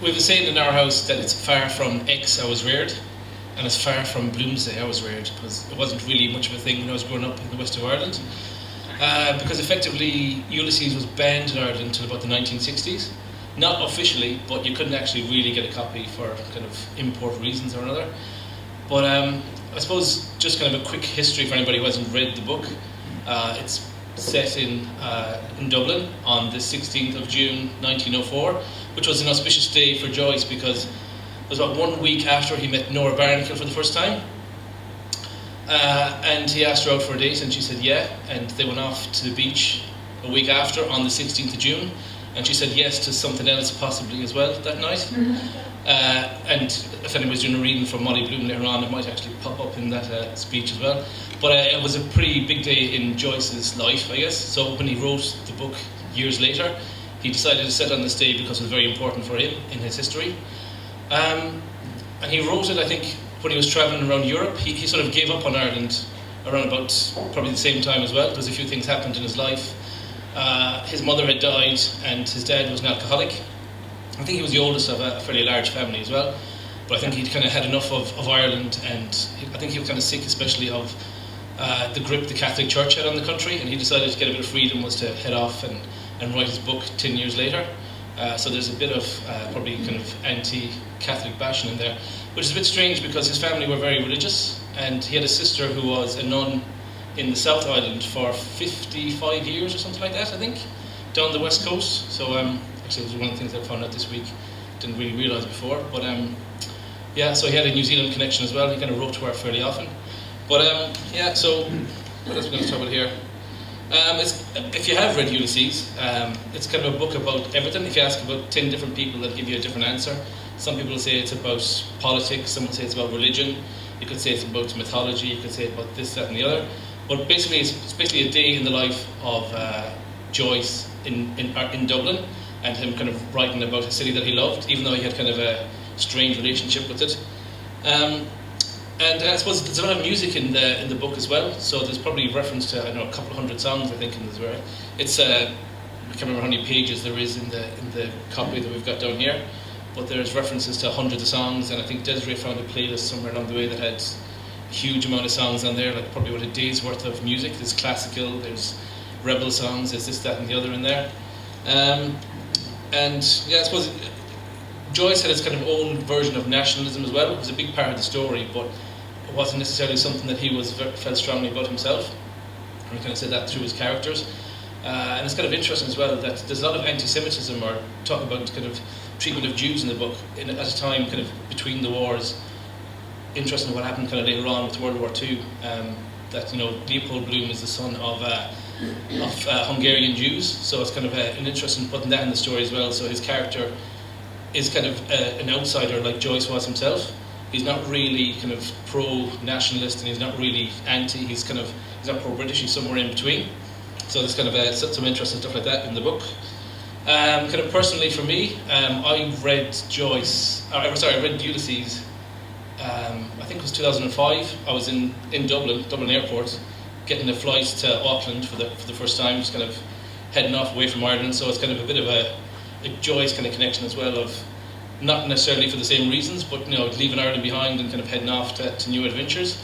We have a saying in our house that it's far from X I was reared, and it's far from Bloomsday I was reared, because it wasn't really much of a thing when I was growing up in the west of Ireland. Because effectively Ulysses was banned in Ireland until about the 1960s. Not officially, but you couldn't actually really get a copy for kind of import reasons or another. But I suppose just kind of a quick history for anybody who hasn't read the book. It's set in Dublin on the 16th of June 1904, which was an auspicious day for Joyce because it was about 1 week after he met Nora Barnacle for the first time. And he asked her out for a date and she said yeah, and they went off to the beach a week after on the 16th of June. And she said yes to something else possibly as well that night. And if anybody's doing a reading from Molly Bloom later on, it might actually pop up in that speech as well. But it was a pretty big day in Joyce's life, I guess. So when he wrote the book years later, he decided to set on this day because it was very important for him in his history. And he wrote it, I think, when he was travelling around Europe. He sort of gave up on Ireland around about probably the same time as well, because a few things happened in his life. His mother had died and his dad was an alcoholic. I think he was the oldest of a fairly large family as well, but I think he'd kind of had enough of Ireland, and I think he was kind of sick especially of the grip the Catholic Church had on the country, and he decided to get a bit of freedom was to head off and write his book 10 years later. So there's a bit of probably kind of anti-Catholic bashing in there, which is a bit strange because his family were very religious, and he had a sister who was a nun in the South Island for 55 years or something like that, I think, down the west coast. So actually it was one of the things I found out this week, didn't really realise before. But yeah, so he had a New Zealand connection as well. He kind of wrote to her fairly often. But yeah, so what else are we going to talk about here? If you have read Ulysses, it's kind of a book about everything. If you ask about 10 different people, they'll give you a different answer. Some people will say it's about politics, some will say it's about religion, you could say it's about mythology, you could say about this, that and the other. But basically it's basically a day in the life of Joyce in Dublin, and him kind of writing about a city that he loved, even though he had kind of a strange relationship with it. And I suppose there's a lot of music in the book as well, so there's probably reference to, I don't know, a couple of hundred songs, I think, in this. It's I can't remember how many pages there is in the copy that we've got down here, but there's references to hundreds of songs, and I think Desiree found a playlist somewhere along the way that had a huge amount of songs on there, like probably about a day's worth of music. There's classical, there's rebel songs, there's this, that and the other in there. And yeah, I suppose Joyce had his kind of own version of nationalism as well. It was a big part of the story, but it wasn't necessarily something that he felt strongly about himself. And he kind of said that through his characters. And it's kind of interesting as well that there's a lot of anti-Semitism or talk about kind of treatment of Jews in the book at a time kind of between the wars. Interesting what happened kind of later on with World War II. That, you know, Leopold Bloom is the son of Hungarian Jews, so it's kind of an interest in putting that in the story as well. So his character is kind of an outsider like Joyce was himself. He's not really kind of pro-nationalist and he's not really anti, he's not pro-British, he's somewhere in between. So there's kind of some interesting stuff like that in the book. Kind of personally for me, I read Ulysses, I think it was 2005. I was in Dublin Airport, getting a flight to Auckland for the first time, just kind of heading off away from Ireland. So it's kind of a bit of a Joyce kind of connection as well, of not necessarily for the same reasons, but, you know, leaving Ireland behind and kind of heading off to new adventures.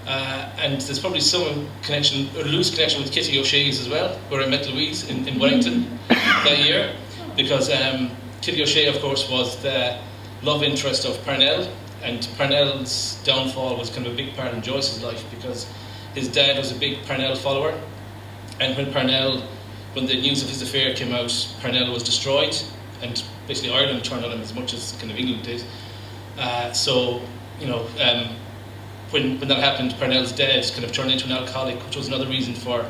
And there's probably some connection, or loose connection, with Kitty O'Shea's as well, where I met Louise in Wellington that year, because Kitty O'Shea, of course, was the love interest of Parnell, and Parnell's downfall was kind of a big part in Joyce's life because his dad was a big Parnell follower, and when the news of his affair came out, Parnell was destroyed, and basically Ireland turned on him as much as kind of England did. So, you know, when that happened, Parnell's dad kind of turned into an alcoholic, which was another reason for,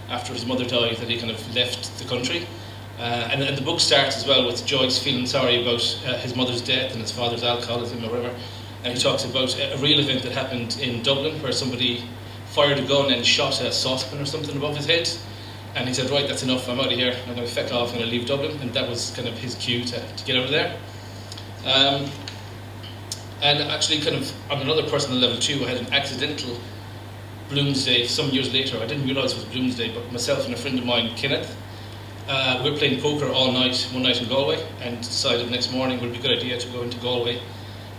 after his mother died, that he kind of left the country. And the book starts as well with Joyce feeling sorry about his mother's death and his father's alcoholism or whatever. And he talks about a real event that happened in Dublin where somebody fired a gun and shot a saucepan or something above his head. And he said, right, that's enough, I'm out of here, I'm going to feck off, I'm going to leave Dublin. And that was kind of his cue to get out of there. And actually, kind of on another personal level too, I had an accidental Bloomsday some years later. I didn't realise it was Bloomsday, but myself and a friend of mine, Kenneth, we were playing poker all night, one night in Galway, and decided the next morning it would be a good idea to go into Galway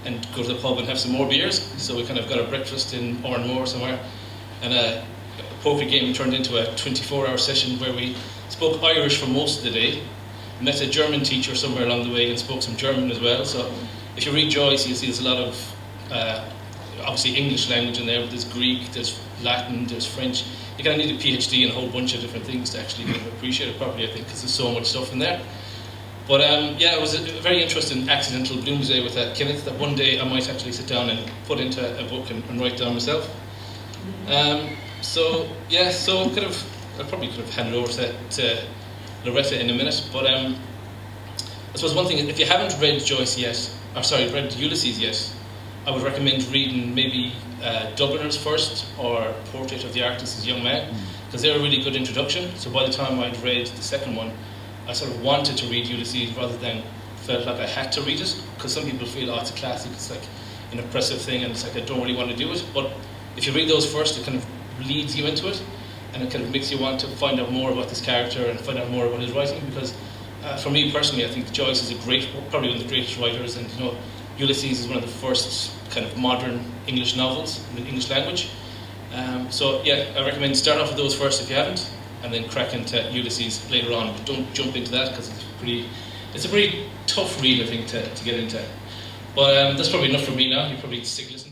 and go to the pub and have some more beers. So we kind of got a breakfast in Oranmore somewhere, and a poker game turned into a 24-hour session where we spoke Irish for most of the day, met a German teacher somewhere along the way and spoke some German as well. So if you read Joyce, you'll see there's a lot of obviously English language in there, but there's Greek, there's Latin, there's French. You kind of need a PhD and a whole bunch of different things to actually kind of appreciate it properly, I think, because there's so much stuff in there. But yeah, it was a very interesting accidental Bloomsday with Kenneth that one day I might actually sit down and put into a book and write down myself. So yeah, so I probably could have handed over to Loretta in a minute, but I suppose one thing, if you haven't read Joyce yet, read Ulysses yet, I would recommend reading maybe Dubliners first, or Portrait of the Artist as a Young Man, because they're a really good introduction. So by the time I'd read the second one, I sort of wanted to read Ulysses rather than felt like I had to read it, because some people feel, oh, it's a classic, it's like an oppressive thing, and it's like I don't really want to do it. But if you read those first, it kind of leads you into it, and it kind of makes you want to find out more about this character and find out more about his writing, because for me personally, I think Joyce is probably one of the greatest writers, and Ulysses is one of the first kind of modern English novels in the English language. So yeah, I recommend start off with those first if you haven't, and then crack into Ulysses later on. But don't jump into that, because it's a pretty tough read, I think, to get into. But that's probably enough for me now. You probably stick listening.